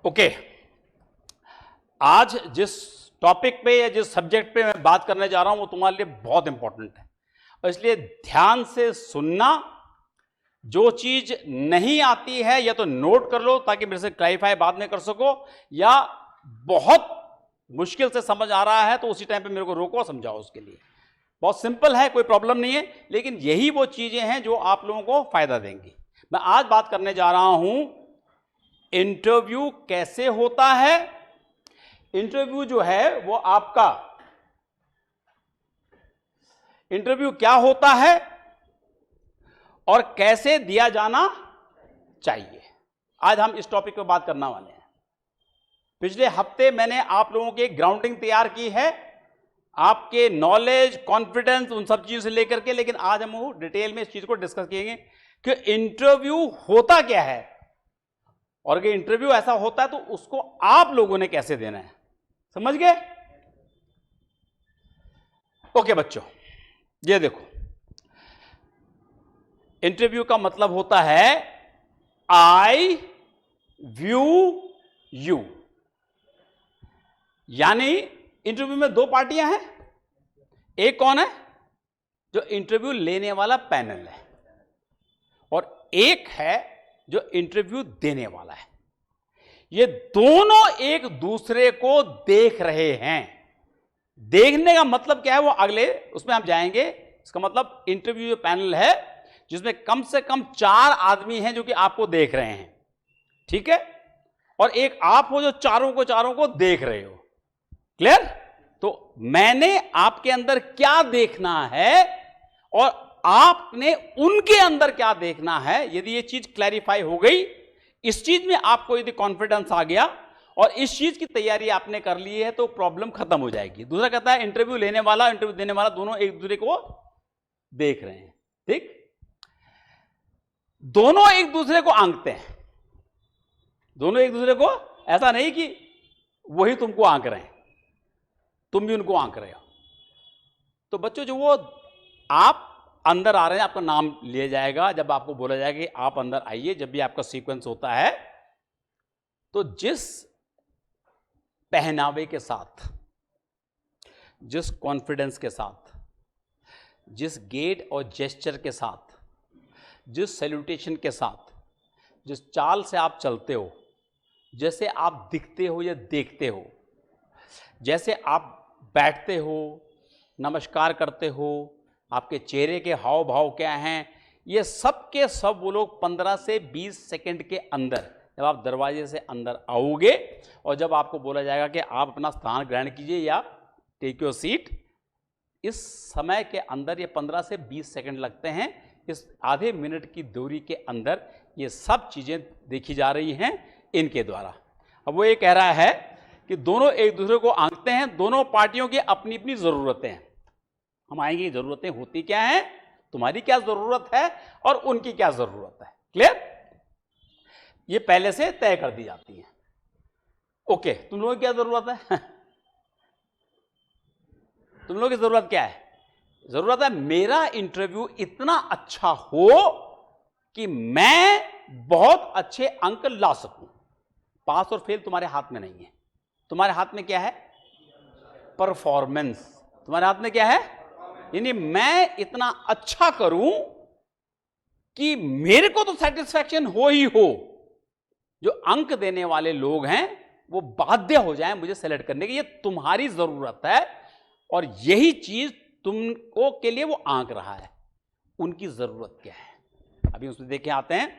Okay, आज जिस topic पे या जिस सब्जेक्ट पे मैं बात करने जा रहा हूं वो तुम्हारे लिए बहुत इंपॉर्टेंट है और इसलिए ध्यान से सुनना। जो चीज नहीं आती है या तो नोट कर लो ताकि मेरे से क्लैरिफाई बाद में कर सको, या बहुत मुश्किल से समझ आ रहा है तो उसी टाइम पे मेरे को रोको, समझाओ। उसके लिए बहुत सिंपल है, कोई प्रॉब्लम नहीं है, लेकिन यही वो चीजें हैं जो आप लोगों को फायदा देंगी। मैं आज बात करने जा रहा हूं इंटरव्यू कैसे होता है। इंटरव्यू जो है वो आपका इंटरव्यू क्या होता है और कैसे दिया जाना चाहिए, आज हम इस टॉपिक पे बात करने वाले हैं। पिछले हफ्ते मैंने आप लोगों की ग्राउंडिंग तैयार की है, आपके नॉलेज, कॉन्फिडेंस, उन सब चीजों से लेकर के, लेकिन आज हम डिटेल में इस चीज को डिस्कस करेंगे कि इंटरव्यू होता क्या है और अगर इंटरव्यू ऐसा होता है तो उसको आप लोगों ने कैसे देना है। समझ गए? ओके बच्चों, ये देखो, इंटरव्यू का मतलब होता है आई व्यू यू। यानी इंटरव्यू में दो पार्टियां हैं, एक कौन है? जो इंटरव्यू लेने वाला पैनल है, और एक है जो इंटरव्यू देने वाला है। ये दोनों एक दूसरे को देख रहे हैं। देखने का मतलब क्या है वो अगले उसमें हम जाएंगे। इसका मतलब इंटरव्यू जो पैनल है जिसमें कम से कम 4 आदमी हैं जो कि आपको देख रहे हैं, ठीक है, और एक आप हो जो चारों को देख रहे हो। क्लियर? तो मैंने आपके अंदर क्या देखना है और आपने उनके अंदर क्या देखना है। यदि ये चीज क्लैरिफाई हो गई, इस चीज में आपको यदि कॉन्फिडेंस आ गया और इस चीज की तैयारी आपने कर ली है तो प्रॉब्लम खत्म हो जाएगी। दूसरा कहता है इंटरव्यू लेने वाला, इंटरव्यू देने वाला दोनों एक दूसरे को देख रहे हैं, ठीक, दोनों एक दूसरे को आंकते हैं। दोनों एक दूसरे को, ऐसा नहीं कि वही तुमको आंक रहे हैं, तुम भी उनको आंक रहे हो। तो बच्चों, जो वो आप अंदर आ रहे हैं, आपका नाम लिया जाएगा, जब आपको बोला जाएगा कि आप अंदर आइए, जब भी आपका सीक्वेंस होता है, तो जिस पहनावे के साथ, जिस कॉन्फिडेंस के साथ, जिस गेट और जेस्चर के साथ, जिस सैल्यूटेशन के साथ, जिस चाल से आप चलते हो, जैसे आप दिखते हो या देखते हो, जैसे आप बैठते हो, नमस्कार करते हो, आपके चेहरे के हाव भाव क्या हैं, ये सब के सब वो लोग 15 से 20 सेकंड के अंदर, जब आप दरवाजे से अंदर आओगे और जब आपको बोला जाएगा कि आप अपना स्थान ग्रहण कीजिए या टेक योर सीट, इस समय के अंदर ये 15 से 20 सेकंड लगते हैं। इस आधे मिनट की दूरी के अंदर ये सब चीज़ें देखी जा रही हैं इनके द्वारा। अब वो ये कह रहा है कि दोनों एक दूसरे को आंकते हैं, दोनों पार्टियों की अपनी अपनी ज़रूरतें हैं। हम आएंगे ज़रूरतें होती क्या हैं, तुम्हारी क्या ज़रूरत है और उनकी क्या ज़रूरत है। क्लियर? ये पहले से तय कर दी जाती है। ओके, तुम लोगों की क्या ज़रूरत है? तुम लोगों की ज़रूरत क्या है? ज़रूरत है मेरा इंटरव्यू इतना अच्छा हो कि मैं बहुत अच्छे अंक ला सकूं। पास और फेल तुम्हारे हाथ में नहीं है, तुम्हारे हाथ में क्या है? परफॉर्मेंस। तुम्हारे हाथ में क्या है? यानी मैं इतना अच्छा करूं कि मेरे को तो सेटिस्फैक्शन हो ही हो, जो अंक देने वाले लोग हैं वो बाध्य हो जाएं मुझे सेलेक्ट करने की। ये तुम्हारी जरूरत है और यही चीज तुमको के लिए वो आंक रहा है। उनकी जरूरत क्या है, अभी उसमें देखे आते हैं।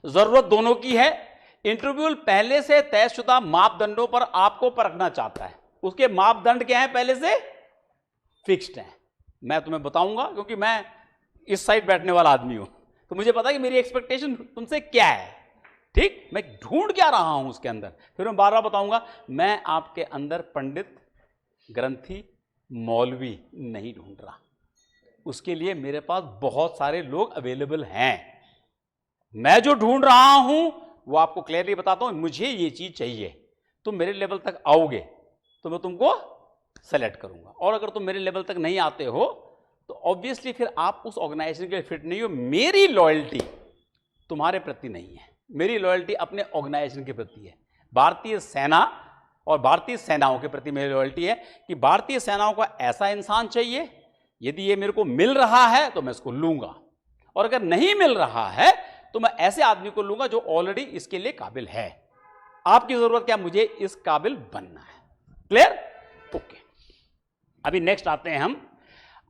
जरूरत दोनों की है। इंटरव्यू पहले से तयशुदा मापदंडों पर आपको परखना चाहता है। उसके मापदंड क्या है? पहले से फिक्स्ड है। मैं तुम्हें बताऊंगा क्योंकि मैं इस साइड बैठने वाला आदमी हूं, तो मुझे पता है कि मेरी एक्सपेक्टेशन तुमसे क्या है। ठीक, मैं ढूंढ क्या रहा हूं उसके अंदर, फिर मैं बार बार बताऊंगा। मैं आपके अंदर पंडित, ग्रंथी, मौलवी नहीं ढूंढ रहा। उसके लिए मेरे पास बहुत सारे लोग अवेलेबल हैं। मैं जो ढूंढ रहा हूं वो आपको क्लियरली बताता हूं। मुझे ये चीज चाहिए, तुम मेरे लेवल तक आओगे तो मैं तुमको सेलेक्ट करूंगा, और अगर तुम मेरे लेवल तक नहीं आते हो तो ऑब्वियसली फिर आप उस ऑर्गेनाइजेशन के लिए फिट नहीं हो। मेरी लॉयल्टी तुम्हारे प्रति नहीं है। मेरी लॉयल्टी अपने ऑर्गेनाइजेशन के प्रति है, भारतीय सेना और भारतीय सेनाओं के प्रति मेरी लॉयल्टी है कि भारतीय सेनाओं का ऐसा इंसान चाहिए, यदि ये मेरे को मिल रहा है तो मैं इसको लूंगा, और अगर नहीं मिल रहा है तो मैं ऐसे आदमी को लूंगा जो ऑलरेडी इसके लिए काबिल है। आपकी जरूरत क्या, मुझे इस काबिल बनना है। क्लियर? ओके। अभी नेक्स्ट आते हैं हम,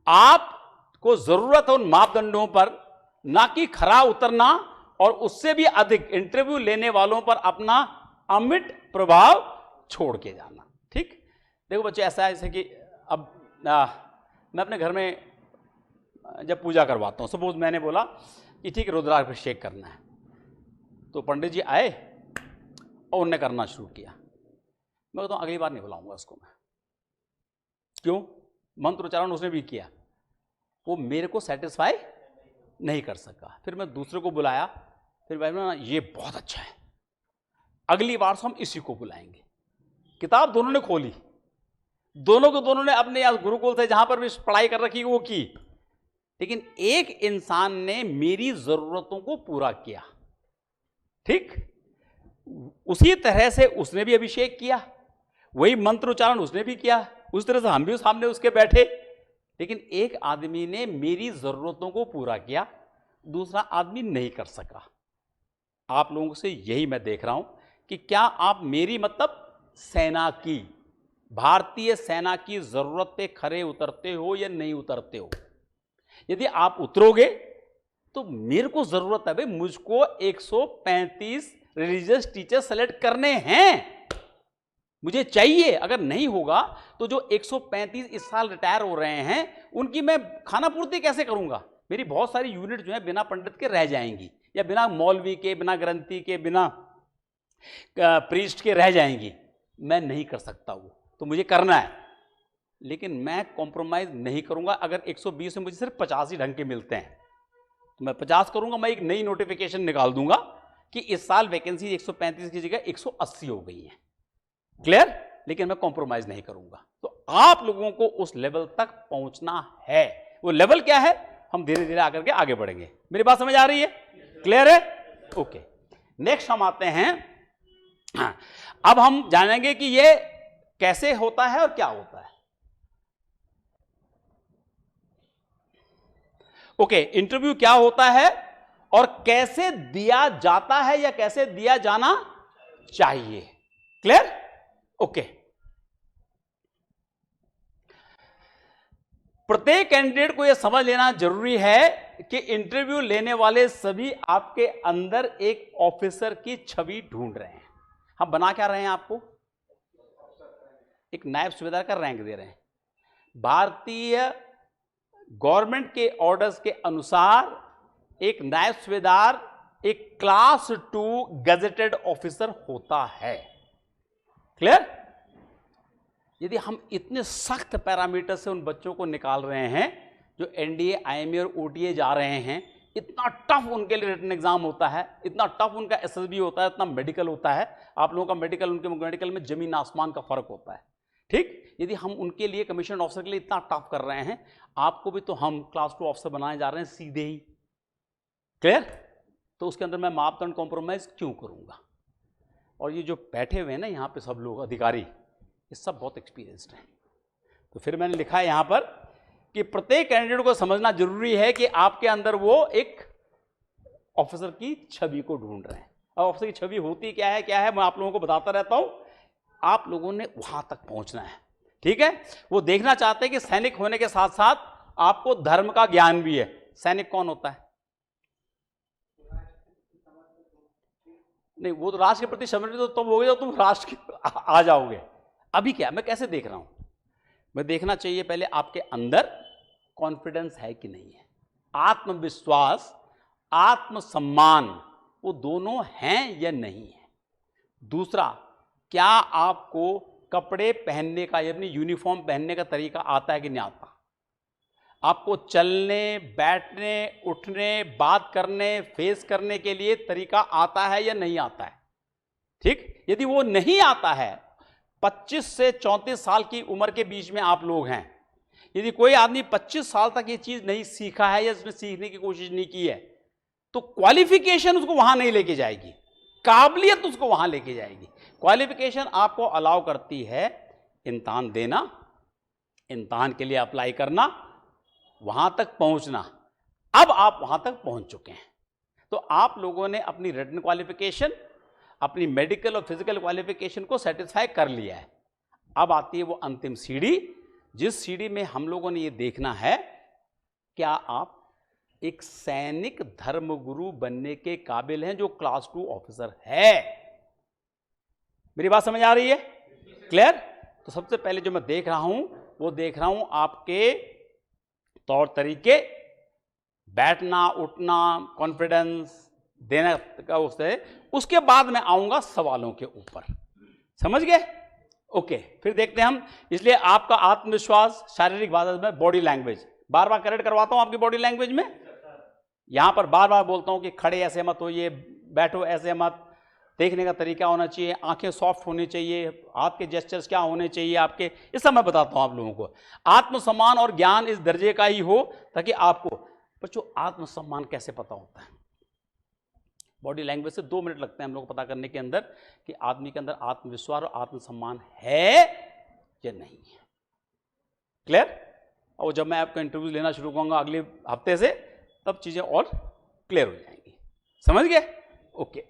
आपको जरूरत है उन मापदंडों पर, ना कि खरा उतरना और उससे भी अधिक इंटरव्यू लेने वालों पर अपना अमिट प्रभाव छोड़ के जाना। ठीक? देखो बच्चे, ऐसा है जैसे कि अब मैं अपने घर में जब पूजा करवाता हूं, सपोज मैंने बोला कि ठीक है रुद्राभिषेक करना है, तो पंडित जी आए और उन्होंने करना शुरू किया। मैं कहता हूं अगली बार नहीं बुलाऊंगा उसको मैं। क्यों? मंत्र उच्चारण उसने भी किया, वो मेरे को सेटिस्फाई नहीं कर सका। फिर मैं दूसरे को बुलाया, फिर भाई ना ये बहुत अच्छा है, अगली बार से हम इसी को बुलाएंगे। किताब दोनों ने खोली, दोनों ने अपने या गुरुकुल से जहां पर भी पढ़ाई कर रखी वो की, लेकिन एक इंसान ने मेरी जरूरतों को पूरा किया। ठीक? उसी तरह से उसने भी अभिषेक किया, वही मंत्र उच्चारण उसने भी किया, उस तरह से हम भी सामने उसके बैठे, लेकिन एक आदमी ने मेरी जरूरतों को पूरा किया, दूसरा आदमी नहीं कर सका। आप लोगों से यही मैं देख रहा हूं कि क्या आप मेरी मतलब सेना की, भारतीय सेना की जरूरत पे खरे उतरते हो या नहीं उतरते हो? यदि आप उतरोगे तो मेरे को जरूरत है भाई, मुझको 135 रिलीजियस टीचर सेलेक्ट करने हैं, मुझे चाहिए। अगर नहीं होगा तो जो 135 इस साल रिटायर हो रहे हैं उनकी मैं खाना पूर्ति कैसे करूंगा? मेरी बहुत सारी यूनिट जो है बिना पंडित के रह जाएंगी, या बिना मौलवी के, बिना ग्रंथी के, बिना प्रीस्ट के रह जाएंगी। मैं नहीं कर सकता वो, तो मुझे करना है, लेकिन मैं कॉम्प्रोमाइज नहीं करूंगा। अगर 120 में मुझे सिर्फ 50 ही ढंग के मिलते हैं तो मैं 50 करूंगा। मैं एक नई नोटिफिकेशन निकाल दूंगा कि इस साल वैकेंसी 135 की जगह 180 हो गई है। क्लियर? लेकिन मैं कॉम्प्रोमाइज नहीं करूंगा। तो आप लोगों को उस लेवल तक पहुंचना है। वो लेवल क्या है, हम धीरे धीरे आकर के आगे बढ़ेंगे। मेरी बात समझ आ रही है? क्लियर है? ओके। नेक्स्ट हम आते हैं, अब हम जानेंगे कि ये कैसे होता है और क्या होता है। ओके, इंटरव्यू क्या होता है और कैसे दिया जाता है या कैसे दिया जाना चाहिए। क्लियर? ओके। प्रत्येक कैंडिडेट को यह समझ लेना जरूरी है कि इंटरव्यू लेने वाले सभी आपके अंदर एक ऑफिसर की छवि ढूंढ रहे हैं। हम बना क्या रहे हैं? आपको एक नायब सूबेदार का रैंक दे रहे हैं। भारतीय गवर्नमेंट के ऑर्डर्स के अनुसार एक नायब सूबेदार एक क्लास 2 गजेटेड ऑफिसर होता है। क्लियर? यदि हम इतने सख्त पैरामीटर से उन बच्चों को निकाल रहे हैं जो एनडीए, आईएमए और ओटीए जा रहे हैं, इतना टफ उनके लिए रिटन एग्जाम होता है, इतना टफ उनका एसएसबी होता है, इतना मेडिकल होता है। आप लोगों का मेडिकल उनके मेडिकल में जमीन आसमान का फर्क होता है। ठीक? यदि हम उनके लिए कमीशन ऑफिसर के लिए इतना टफ कर रहे हैं, आपको भी तो हम क्लास 2 ऑफिसर बनाने जा रहे हैं सीधे ही। क्लियर? तो उसके अंदर मैं मापदंड कॉम्प्रोमाइज क्यों करूंगा? और ये जो बैठे हुए हैं ना यहाँ पे सब लोग अधिकारी, ये सब बहुत एक्सपीरियंस्ड हैं। तो फिर मैंने लिखा है यहाँ पर कि प्रत्येक कैंडिडेट को समझना जरूरी है कि आपके अंदर वो एक ऑफिसर की छवि को ढूंढ रहे हैं। अब ऑफिसर की छवि होती क्या है मैं आप लोगों को बताता रहता हूं। आप लोगों ने वहां तक पहुंचना है। ठीक है? वो देखना चाहते हैं कि सैनिक होने के साथ साथ आपको धर्म का ज्ञान भी है। सैनिक कौन होता है? नहीं, वो तो राष्ट्र के प्रति समर्पित तो तुम हो गए जब तुम राष्ट्र के आ जाओगे। अभी क्या मैं कैसे देख रहा हूं? मैं देखना चाहिए पहले आपके अंदर कॉन्फिडेंस है कि नहीं है, आत्मविश्वास, आत्मसम्मान, वो दोनों हैं या नहीं है। दूसरा, क्या आपको कपड़े पहनने का यानी यूनिफॉर्म पहनने का तरीका आता है कि नहीं आता? आपको चलने, बैठने, उठने, बात करने, फेस करने के लिए तरीका आता है या नहीं आता है? ठीक? यदि वो नहीं आता है, 25 से 34 साल की उम्र के बीच में आप लोग हैं, यदि कोई आदमी 25 साल तक ये चीज नहीं सीखा है या इसमें सीखने की कोशिश नहीं की है, तो क्वालिफिकेशन उसको वहां नहीं लेके जाएगी। काबिलियत उसको वहां लेके जाएगी। क्वालिफिकेशन आपको अलाउ करती है इम्तिहान देना, इम्तिहान के लिए अप्लाई करना, वहां तक पहुंचना। अब आप वहां तक पहुंच चुके हैं, तो आप लोगों ने अपनी रिटन क्वालिफिकेशन, अपनी मेडिकल और फिजिकल क्वालिफिकेशन को सेटिस्फाई कर लिया है। अब आती है वो अंतिम सीढ़ी, जिस सीढ़ी में हम लोगों ने ये देखना है क्या आप एक सैनिक धर्मगुरु बनने के काबिल हैं जो क्लास 2 ऑफिसर है। मेरी बात समझ आ रही है? क्लियर? तो सबसे पहले जो मैं देख रहा हूं वो देख रहा हूं आपके तौर तरीके, बैठना उठना, कॉन्फिडेंस देने का, उसके बाद मैं आऊंगा सवालों के ऊपर। समझ गए? ओके, फिर देखते हैं हम। इसलिए आपका आत्मविश्वास, शारीरिक भाषा में बॉडी लैंग्वेज, बार बार करेक्ट करवाता हूं आपकी बॉडी लैंग्वेज में। यहां पर बार बार बोलता हूं कि खड़े ऐसे मत होइए, बैठो ऐसे मत, देखने का तरीका होना चाहिए, आंखें सॉफ्ट होनी चाहिए, हाथ के जेस्चर्स क्या होने चाहिए आपके, ये सब मैं बताता हूं आप लोगों को। आत्मसम्मान और ज्ञान इस दर्जे का ही हो ताकि आपको, बच्चों आत्मसम्मान कैसे पता होता है? बॉडी लैंग्वेज से 2 मिनट लगते हैं हम लोग को पता करने के अंदर कि आदमी के अंदर आत्मविश्वास और आत्मसम्मान है या नहीं है। क्लियर? और जब मैं आपका इंटरव्यू लेना शुरू करूंगा अगले हफ्ते से, तब चीजें और क्लियर हो जाएंगी। समझ गए? Okay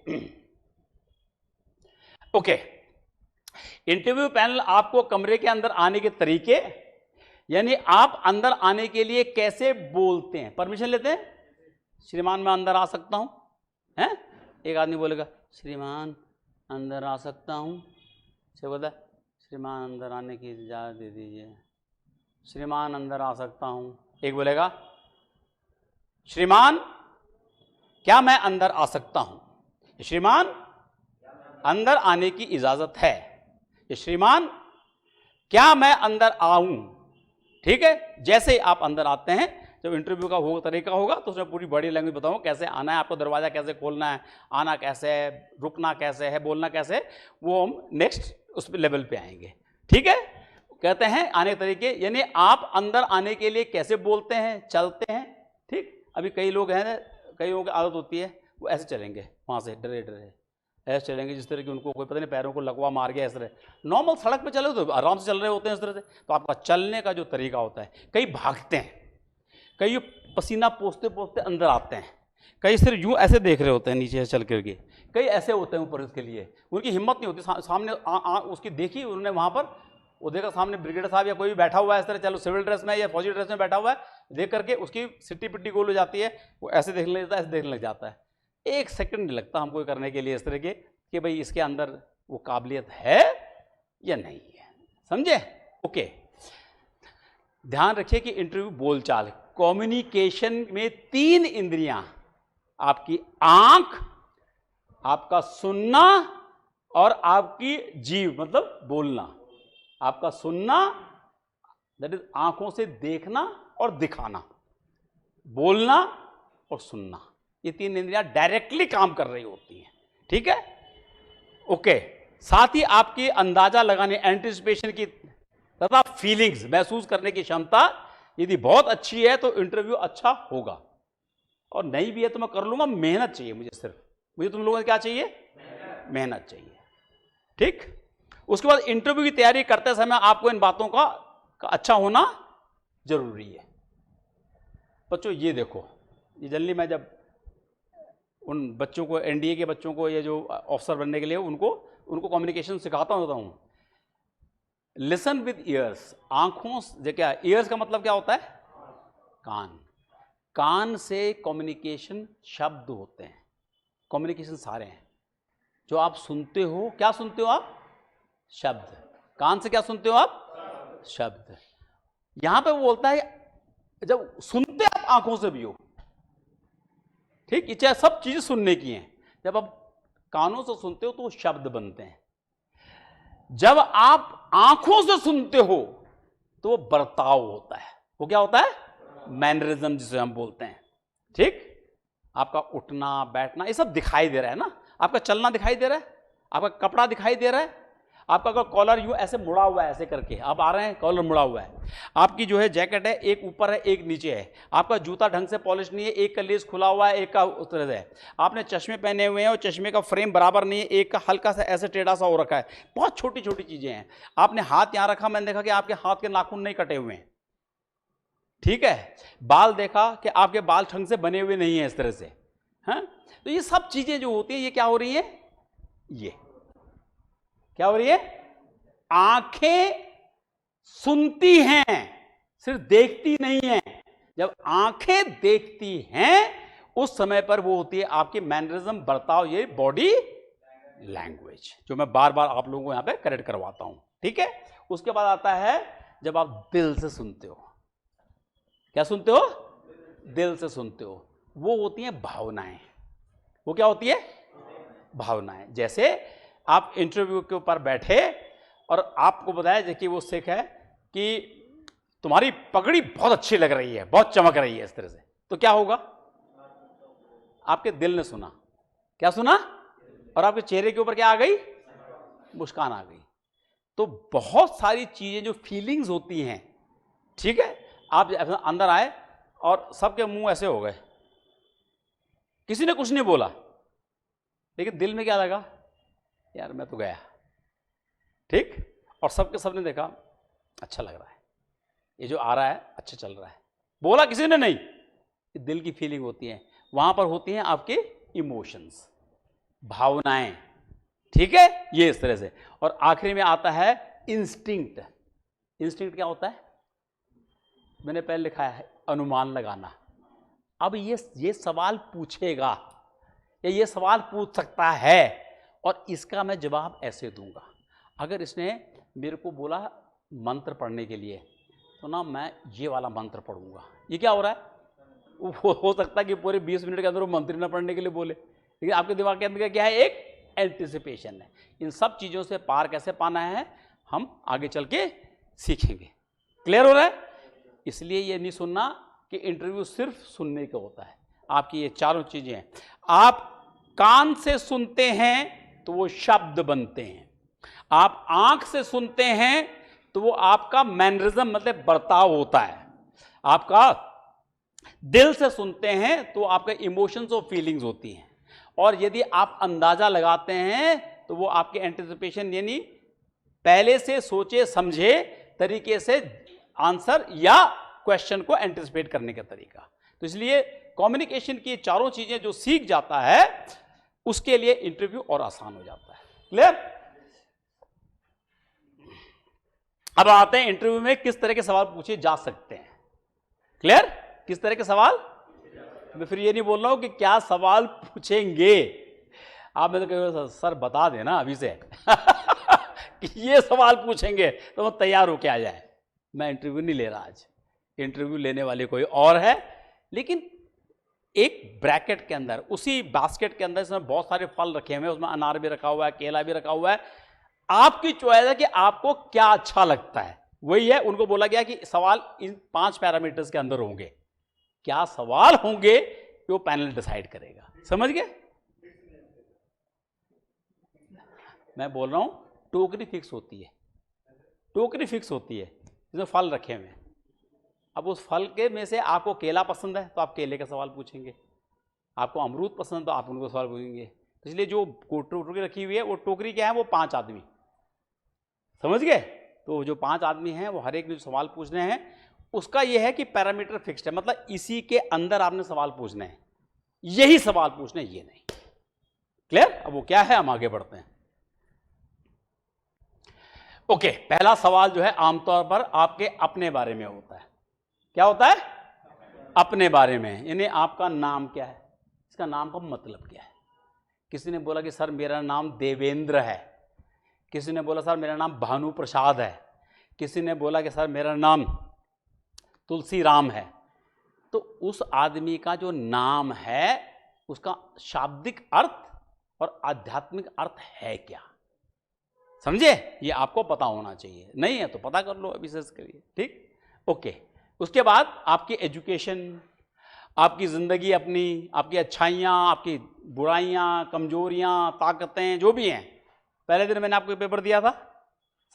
okay. इंटरव्यू पैनल आपको कमरे के अंदर आने के तरीके, यानी आप अंदर आने के लिए कैसे बोलते हैं, परमिशन लेते हैं। श्रीमान मैं अंदर आ सकता हूं, हैं? एक आदमी बोलेगा श्रीमान अंदर आ सकता हूं, से बोलता श्रीमान अंदर आने की इजाजत दे दीजिए, श्रीमान अंदर आ सकता हूं। एक बोलेगा श्रीमान क्या मैं अंदर आ सकता हूं, श्रीमान अंदर आने की इजाजत है, ये श्रीमान क्या मैं अंदर आऊं। ठीक है? जैसे ही आप अंदर आते हैं, जब इंटरव्यू का हो तरीका होगा तो उसमें पूरी बॉडी लैंग्वेज बताऊंगा कैसे आना है, आपको दरवाजा कैसे खोलना है, आना कैसे है, रुकना कैसे है, बोलना कैसे है, वो हम नेक्स्ट उस लेवल पे आएंगे। ठीक है? कहते हैं आने के तरीके, यानी आप अंदर आने के लिए कैसे बोलते हैं, चलते हैं। ठीक? अभी कई लोग हैं, कई लोगों की आदत होती है वो ऐसे चलेंगे, वहां से डरे डरे ऐसे चलेंगे जिस तरह की उनको कोई पता नहीं पैरों को लगवा मार गया, इस तरह। नॉर्मल सड़क पे चले तो आराम से चल रहे होते हैं इस तरह से। तो आपका चलने का जो तरीका होता है, कई भागते हैं, कई पसीना पोंछते पोंछते अंदर आते हैं, कई सिर्फ यूं ऐसे देख रहे होते हैं नीचे से चल करके, कई ऐसे होते हैं ऊपर इसके लिए, उनकी हिम्मत नहीं होती सामने उसकी देखी उन्होंने, वहां पर वो देखा सामने ब्रिगेडियर साहब या कोई भी बैठा हुआ है इस तरह, चलो सिविल ड्रेस में या फौजी ड्रेस में बैठा हुआ है, देख करके उसकी सिट्टी पिट्टी गोल हो जाती है, वो ऐसे देखने लगता है, ऐसे देखने लग जाता है। 1 सेकंड नहीं लगता हमको करने के लिए इस तरह के कि भाई इसके अंदर वो काबिलियत है या नहीं है। समझे? ओके, ध्यान रखिए कि इंटरव्यू बोलचाल, कम्युनिकेशन में 3 इंद्रियां, आपकी आंख, आपका सुनना और आपकी जीभ, मतलब बोलना। आपका सुनना दैट इज आंखों से देखना और दिखाना, बोलना और सुनना, ये 3 इंद्रियां डायरेक्टली काम कर रही होती हैं। ठीक है? ओके। साथ ही आपकी अंदाजा लगाने, एंटिसिपेशन की तथा फीलिंग्स महसूस करने की क्षमता यदि बहुत अच्छी है तो इंटरव्यू अच्छा होगा, और नहीं भी है तो मैं कर लूंगा। मेहनत चाहिए मुझे, सिर्फ मुझे तुम लोगों को क्या चाहिए? मेहनत चाहिए। ठीक? उसके बाद इंटरव्यू की तैयारी करते समय आपको इन बातों का अच्छा होना जरूरी है। बच्चों ये देखो, ये जनरली मैं जब उन बच्चों को, एनडीए के बच्चों को, ये जो ऑफिसर बनने के लिए उनको कम्युनिकेशन सिखाता होता हूं। लिसन विद ईयर्स, आंखों से, क्या ईयर्स का मतलब क्या होता है? कान। कान से कम्युनिकेशन शब्द होते हैं, कम्युनिकेशन सारे हैं जो आप सुनते हो। क्या सुनते हो आप? शब्द। कान से क्या सुनते हो आप? शब्द। यहां पे वो बोलता है जब सुनते आप आंखों से भी हो। ठीक? चाहे सब चीजें सुनने की हैं, जब आप कानों से सुनते हो तो वो शब्द बनते हैं। जब आप आंखों से सुनते हो तो वो बर्ताव होता है। वो क्या होता है? मैनरिज्म जिसे हम बोलते हैं। ठीक? आपका उठना बैठना ये सब दिखाई दे रहा है ना, आपका चलना दिखाई दे रहा है, आपका कपड़ा दिखाई दे रहा है, आपका अगर कॉलर यूं ऐसे मुड़ा हुआ है, ऐसे करके आप आ रहे हैं, कॉलर मुड़ा हुआ है, आपकी जो है जैकेट है एक ऊपर है एक नीचे है, आपका जूता ढंग से पॉलिश नहीं है, एक का लेस खुला हुआ है एक का उस तरह से है, आपने चश्मे पहने हुए हैं और चश्मे का फ्रेम बराबर नहीं है, एक का हल्का सा ऐसे टेढ़ा सा हो रखा है, बहुत छोटी छोटी चीजें हैं। आपने हाथ यहां रखा, मैंने देखा कि आपके हाथ के नाखून नहीं कटे हुए हैं, ठीक है। बाल देखा कि आपके बाल ढंग से बने हुए नहीं है इस तरह से, हाँ। तो ये सब चीजें जो होती है ये क्या हो रही है, ये क्या हो रही है, आंखें सुनती हैं, सिर्फ देखती नहीं है। जब आंखें देखती हैं उस समय पर वो होती है आपकी मैनरिज्म, बर्ताव, ये बॉडी लैंग्वेज, जो मैं बार बार आप लोगों को यहां पे करेक्ट करवाता हूं, ठीक है। उसके बाद आता है जब आप दिल से सुनते हो, क्या सुनते हो, दिल से सुनते हो, वो होती हैं भावनाएं। वो क्या होती है, भावनाएं। जैसे आप इंटरव्यू के ऊपर बैठे और आपको बताया देखिए वो सिख है कि तुम्हारी पगड़ी बहुत अच्छी लग रही है, बहुत चमक रही है, इस तरह से, तो क्या होगा, आपके दिल ने सुना, क्या सुना, और आपके चेहरे के ऊपर क्या आ गई, मुस्कान आ गई। तो बहुत सारी चीजें जो फीलिंग्स होती हैं, ठीक है। आप अंदर आए और सबके मुंह ऐसे हो गए, किसी ने कुछ नहीं बोला, लेकिन दिल में क्या लगा, यार मैं तो गया, ठीक। और सबके सबने देखा अच्छा लग रहा है, ये जो आ रहा है अच्छा चल रहा है, बोला किसी ने नहीं, ये दिल की फीलिंग होती है, वहां पर होती हैं आपके इमोशंस, भावनाएं, ठीक है, ये इस तरह से। और आखिरी में आता है इंस्टिंक्ट। इंस्टिंक्ट क्या होता है, मैंने पहले लिखा है अनुमान लगाना। अब ये सवाल पूछेगा या ये सवाल पूछ सकता है और इसका मैं जवाब ऐसे दूंगा। अगर इसने मेरे को बोला मंत्र पढ़ने के लिए तो ना मैं ये वाला मंत्र पढ़ूंगा, ये क्या हो रहा है, हो सकता है कि पूरे 20 मिनट के अंदर वो मंत्र ना पढ़ने के लिए बोले, लेकिन आपके दिमाग के अंदर क्या है, एक एंटिसिपेशन है। इन सब चीज़ों से पार कैसे पाना है हम आगे चल के सीखेंगे। क्लियर हो रहा है। इसलिए ये नहीं सुनना कि इंटरव्यू सिर्फ सुनने का होता है, आपकी ये चारों चीजें हैं। आप कान से सुनते हैं तो वो शब्द बनते हैं, आप आंख से सुनते हैं तो वो आपका मैनरिज्म मतलब बर्ताव होता है, आपका दिल से सुनते हैं तो आपके इमोशंस और फीलिंग्स होती हैं, और यदि आप अंदाजा लगाते हैं तो वो आपके एंटिसिपेशन यानी पहले से सोचे समझे तरीके से आंसर या क्वेश्चन को एंटिसिपेट करने का तरीका। तो इसलिए कम्युनिकेशन की चारों चीजें जो सीख जाता है उसके लिए इंटरव्यू और आसान हो जाता है। क्लियर। अब आते हैं इंटरव्यू में किस तरह के सवाल पूछे जा सकते हैं। क्लियर, किस तरह के सवाल, मैं फिर ये नहीं बोल रहा हूं कि क्या सवाल पूछेंगे आप, मैं तो कह सर बता देना अभी से कि ये सवाल पूछेंगे तो वो तैयार होके आ जाए। मैं इंटरव्यू नहीं ले रहा आज, इंटरव्यू लेने वाले कोई और है, लेकिन एक ब्रैकेट के अंदर, उसी बास्केट के अंदर इसमें बहुत सारे फल रखे हुए हैं, उसमें अनार भी रखा हुआ है, केला भी रखा हुआ है, आपकी चॉइस है कि आपको क्या अच्छा लगता है, वही है। उनको बोला गया कि सवाल इन 5 पैरामीटर्स के अंदर होंगे, क्या सवाल होंगे वो पैनल डिसाइड करेगा। समझ गए। मैं बोल रहा हूं टोकरी फिक्स होती है, टोकरी फिक्स होती है जिसमें फल रखे हुए हैं। अब उस फल के में से आपको केला पसंद है तो आप केले का सवाल पूछेंगे, आपको अमरूद पसंद है तो आप उनको सवाल पूछेंगे। तो इसलिए जो टोकरी रखी हुई है वो टोकरी क्या है, वो 5 आदमी, समझ गए। तो जो 5 आदमी हैं वो हर एक जो सवाल पूछने हैं उसका ये है कि पैरामीटर फिक्स्ड है, मतलब इसी के अंदर आपने सवाल पूछने हैं, यही सवाल पूछने, ये नहीं। क्लियर। अब वो क्या है हम आगे बढ़ते हैं। ओके, पहला सवाल जो है आमतौर पर आपके अपने बारे में होता है। क्या होता है, अपने बारे में, यानी आपका नाम क्या है, इसका नाम का मतलब क्या है। किसी ने बोला कि सर मेरा नाम देवेंद्र है, किसी ने बोला सर मेरा नाम भानु प्रसाद है, किसी ने बोला कि सर मेरा नाम तुलसी राम है। तो उस आदमी का जो नाम है उसका शाब्दिक अर्थ और आध्यात्मिक अर्थ है क्या, समझे, ये आपको पता होना चाहिए। नहीं है तो पता कर लो, अभी सर्च करिए, ठीक। ओके, उसके बाद आपकी एजुकेशन, आपकी ज़िंदगी अपनी, आपकी अच्छाइयाँ, आपकी बुराइयाँ, कमजोरियाँ, ताकतें जो भी हैं। पहले दिन मैंने आपको पेपर दिया था,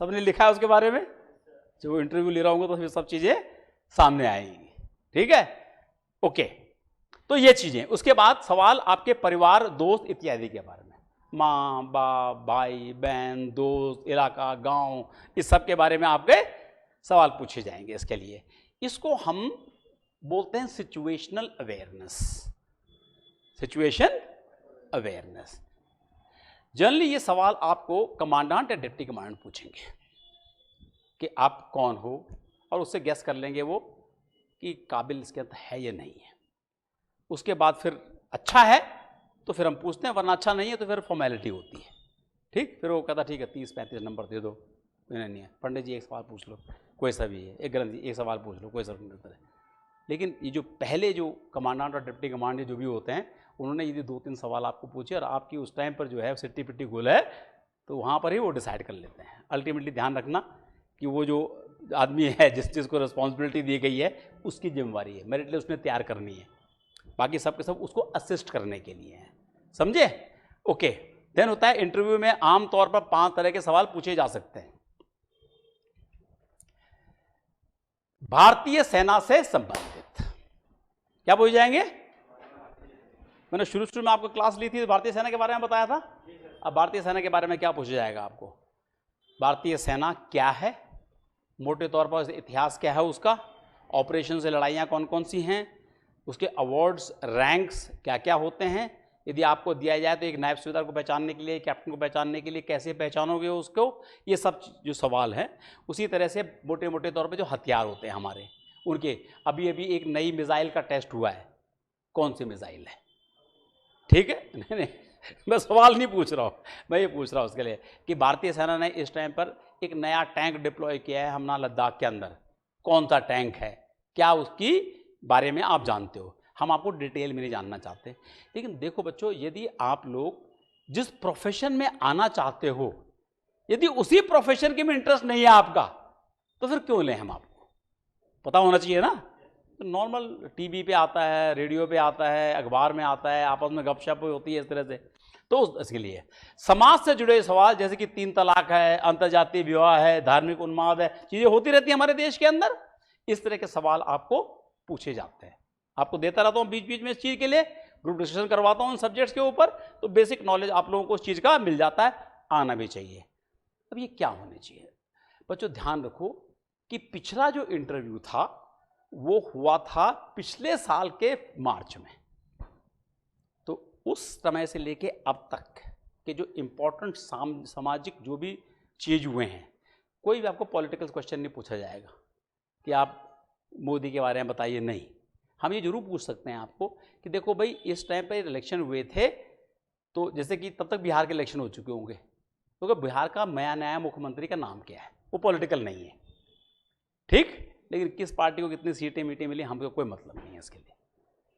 सबने लिखा है उसके बारे में? जो इंटरव्यू ले रहा हूँ तो फिर सब चीजें सामने आएंगी, ठीक है, ओके। तो ये चीजें, उसके बाद सवाल आपके परिवार, दोस्त इत्यादि के बारे में, माँ बाप, भाई बहन, दोस्त, इलाका, गांव, इस सब के बारे में आपके सवाल पूछे जाएंगे। इसके लिए इसको हम बोलते हैं situational awareness. Situation awareness. Generally ये सवाल आपको कमांडेंट या डिप्टी कमांडेंट पूछेंगे कि आप कौन हो, और उससे गैस कर लेंगे वो कि काबिल इसके अंदर है या नहीं है। उसके बाद फिर अच्छा है तो फिर हम पूछते हैं, वरना अच्छा नहीं है तो फिर फॉर्मेलिटी होती है, ठीक। फिर वो कहता ठीक है 30-35 नंबर दे दो, नहीं है पंडित जी एक सवाल पूछ लो, कोई सा भी है, एक ग्रंथी एक सवाल पूछ लो, कोई सा है। लेकिन ये जो पहले जो कमांडेंट और डिप्टी कमांडेंट जो भी होते हैं, उन्होंने यदि 2-3 सवाल आपको पूछे और आपकी उस टाइम पर जो है सिट्टी पिट्टी गोल है, तो वहाँ पर ही वो डिसाइड कर लेते हैं। अल्टीमेटली ध्यान रखना कि वो जो आदमी है जिस चीज़ को रिस्पॉन्सिबिलिटी दी गई है उसकी जिम्मेवारी है, मेरिट लिस्ट उसने तैयार करनी है, बाकी सब के सब उसको असिस्ट करने के लिए हैं, समझे, ओके। देन होता है इंटरव्यू में आमतौर पर 5 तरह के सवाल पूछे जा सकते हैं। भारतीय सेना से संबंधित क्या पूछे जाएंगे? मैंने शुरू में आपको क्लास ली थी, भारतीय सेना के बारे में बताया था। अब भारतीय सेना के बारे में क्या पूछा जाएगा आपको? भारतीय सेना क्या है, मोटे तौर पर इतिहास क्या है उसका, ऑपरेशन से लड़ाइयाँ कौन कौन सी हैं, उसके अवार्ड्स, रैंक्स क्या क्या होते हैं, यदि आपको दिया जाए तो एक नायब सूबेदार को पहचानने के लिए, कैप्टन को पहचानने के लिए कैसे पहचानोगे उसको, ये सब जो सवाल हैं। उसी तरह से मोटे मोटे तौर पे जो हथियार होते हैं हमारे, उनके अभी अभी एक नई मिसाइल का टेस्ट हुआ है, कौन सी मिसाइल है, ठीक है। नहीं मैं सवाल नहीं पूछ रहा हूँ, मैं ये पूछ रहा हूँ उसके लिए कि भारतीय सेना ने इस टाइम पर एक नया टैंक डिप्लॉय किया है हमना लद्दाख के अंदर, कौन सा टैंक है, क्या उसकी बारे में आप जानते हो? हम आपको डिटेल में नहीं जानना चाहते। लेकिन देखो बच्चों, यदि आप लोग जिस प्रोफेशन में आना चाहते हो, यदि उसी प्रोफेशन के में इंटरेस्ट नहीं है आपका, तो फिर क्यों लें हम आपको? पता होना चाहिए ना। तो नॉर्मल टीवी पे आता है, रेडियो पे आता है, अखबार में आता है, आपस में गपशप होती है इस तरह से। तो इसके लिए समाज से जुड़े सवाल जैसे कि 3 तलाक है, अंतर्जातीय विवाह है, धार्मिक उन्माद है, चीजें होती रहती है हमारे देश के अंदर, इस तरह के सवाल आपको पूछे जाते हैं। आपको देता रहता हूँ बीच बीच में इस चीज़ के लिए, ग्रुप डिस्कशन करवाता हूँ इन सब्जेक्ट्स के ऊपर, तो बेसिक नॉलेज आप लोगों को उस चीज़ का मिल जाता है, आना भी चाहिए। अब ये क्या होने चाहिए बच्चों? ध्यान रखो कि पिछला जो इंटरव्यू था वो हुआ था पिछले साल के मार्च में, तो उस समय से लेके अब तक के जो इम्पोर्टेंट सामाजिक जो भी चीज हुए हैं, कोई भी आपको पॉलिटिकल क्वेश्चन नहीं पूछा जाएगा कि आप मोदी के बारे में बताइए, नहीं। हम ये जरूर पूछ सकते हैं आपको कि देखो भाई इस टाइम पर इलेक्शन हुए थे, तो जैसे कि तब तक बिहार के इलेक्शन हो चुके होंगे, तो बिहार का नया मुख्यमंत्री का नाम क्या है, वो पॉलिटिकल नहीं है, ठीक। लेकिन किस पार्टी को कितनी सीटें मीटें मिली हमको कोई मतलब नहीं है इसके लिए,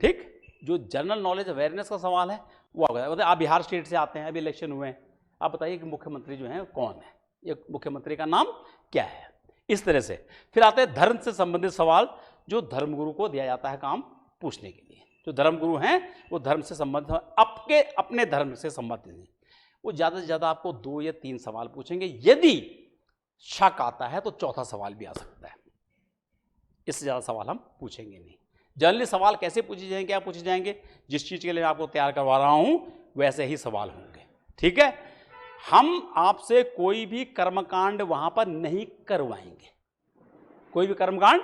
ठीक। जो जनरल नॉलेज अवेयरनेस का सवाल है वो बताइए, आप बिहार स्टेट से आते हैं, अभी इलेक्शन हुए हैं, आप बताइए कि मुख्यमंत्री जो है कौन है, ये मुख्यमंत्री का नाम क्या है, इस तरह से। फिर आते हैं धर्म से संबंधित सवाल, जो धर्मगुरु को दिया जाता है काम पूछने के लिए। जो धर्मगुरु हैं वो धर्म से संबंधित, आपके अपने धर्म से संबंधित नहीं, वो ज़्यादा से ज़्यादा आपको 2 या 3 सवाल पूछेंगे। यदि शक आता है तो चौथा सवाल भी आ सकता है, इससे ज़्यादा सवाल हम पूछेंगे नहीं। जनरली सवाल कैसे पूछे जाएंगे, क्या पूछे जाएंगे, जिस चीज़ के लिए मैं आपको तैयार करवा रहा हूँ वैसे ही सवाल होंगे, ठीक है। हम आपसे कोई भी कर्मकांड वहां पर नहीं करवाएंगे, कोई भी कर्मकांड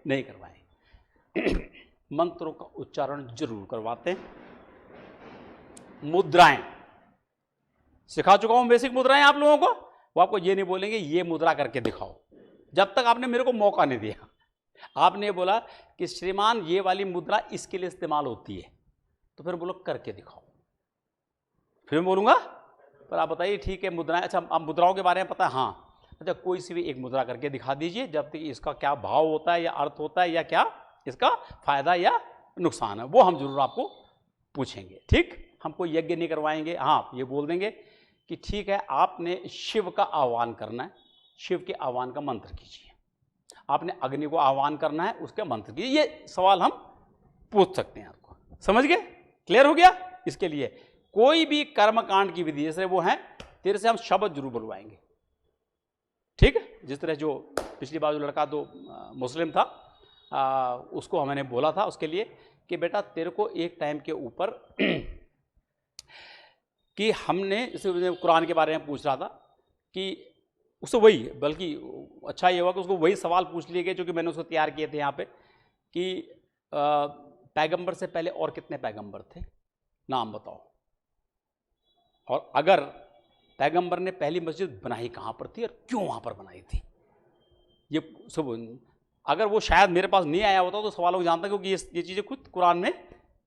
नहीं करवाएंगे। मंत्रों का उच्चारण जरूर करवाते हैं। मुद्राएं सिखा चुका हूं, बेसिक मुद्राएं आप लोगों को। वो आपको ये नहीं बोलेंगे ये मुद्रा करके दिखाओ, जब तक आपने मेरे को मौका नहीं दिया। आपने बोला कि श्रीमान ये वाली मुद्रा इसके लिए इस्तेमाल होती है, तो फिर बोलो करके दिखाओ, फिर मैं बोलूंगा। पर आप बताइए ठीक है मुद्राएं, अच्छा आप मुद्राओं के बारे में पता है, हाँ। अच्छा कोई सी भी एक मुद्रा करके दिखा दीजिए, जब तक इसका क्या भाव होता है या अर्थ होता है या क्या इसका फायदा या नुकसान है, वो हम जरूर आपको पूछेंगे, ठीक। हम कोई यज्ञ नहीं करवाएंगे, हाँ ये बोल देंगे कि ठीक है आपने शिव का आह्वान करना है, शिव के आह्वान का मंत्र कीजिए, आपने अग्नि को आह्वान करना है उसके मंत्र कीजिए। ये सवाल हम पूछ सकते हैं आपको, समझ गए, क्लियर हो गया। इसके लिए कोई भी कर्मकांड की विधि जैसे वो है, तेरे से हम शब्द जरूर बुलवाएंगे, जिस तरह जो पिछली बार जो लड़का दो मुस्लिम था उसको मैंने बोला था उसके लिए कि बेटा तेरे को एक टाइम के ऊपर कि हमने जैसे कुरान के बारे में पूछ रहा था कि उससे वही, बल्कि अच्छा ये हुआ कि उसको वही सवाल पूछ लिए गए जो कि मैंने उसको तैयार किए थे यहाँ पे कि पैगंबर से पहले और कितने पैगंबर थे, नाम बताओ। और अगर पैगंबर ने पहली मस्जिद बनाई कहाँ पर थी और क्यों वहाँ पर बनाई थी, ये सब अगर वो शायद मेरे पास नहीं आया होता तो सवालों को जानता, क्योंकि ये चीज़ें खुद कुरान में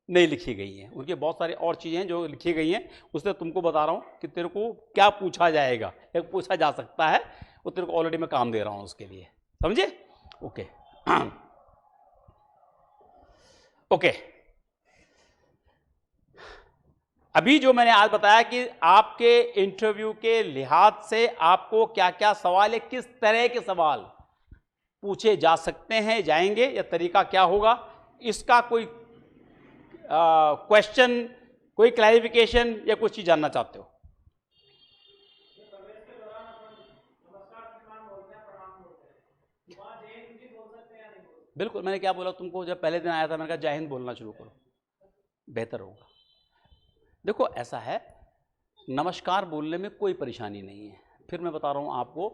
नहीं लिखी गई हैं। उनके बहुत सारी और चीज़ें हैं जो लिखी गई हैं, उससे तुमको बता रहा हूँ कि तेरे को क्या पूछा जाएगा या पूछा जा सकता है, वो तेरे को ऑलरेडी मैं काम दे रहा हूँ उसके लिए, समझे? Okay okay. अभी जो मैंने आज बताया कि आपके इंटरव्यू के लिहाज से आपको क्या क्या सवाल है, किस तरह के सवाल पूछे जा सकते हैं, जाएंगे, या तरीका क्या होगा, इसका कोई क्वेश्चन, कोई क्लैरिफिकेशन या कुछ चीज जानना चाहते हो? बिल्कुल, मैंने क्या बोला तुमको जब पहले दिन आया था, मैंने कहा जय हिंद बोलना शुरू करो, बेहतर होगा। देखो ऐसा है, नमस्कार बोलने में कोई परेशानी नहीं है। फिर मैं बता रहा हूँ आपको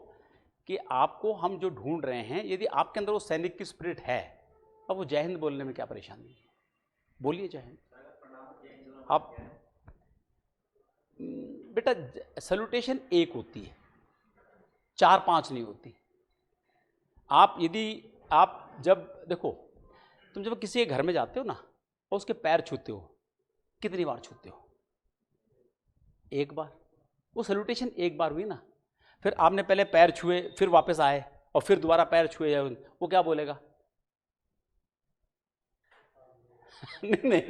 कि आपको हम जो ढूंढ रहे हैं, यदि आपके अंदर वो सैनिक की स्पिरिट है, अब वो जय हिंद बोलने में क्या परेशानी है, बोलिए जय हिंद। आप बेटा सैल्यूटेशन एक होती है, 4-5 नहीं होती। आप यदि आप जब देखो, तुम जब किसी के घर में जाते हो ना और उसके पैर छूते हो, कितनी बार छूते हो? एक बार। वो सैल्यूटेशन एक बार हुई ना। फिर आपने पहले पैर छुए, फिर वापस आए और फिर दोबारा पैर छुए, वो क्या बोलेगा? नहीं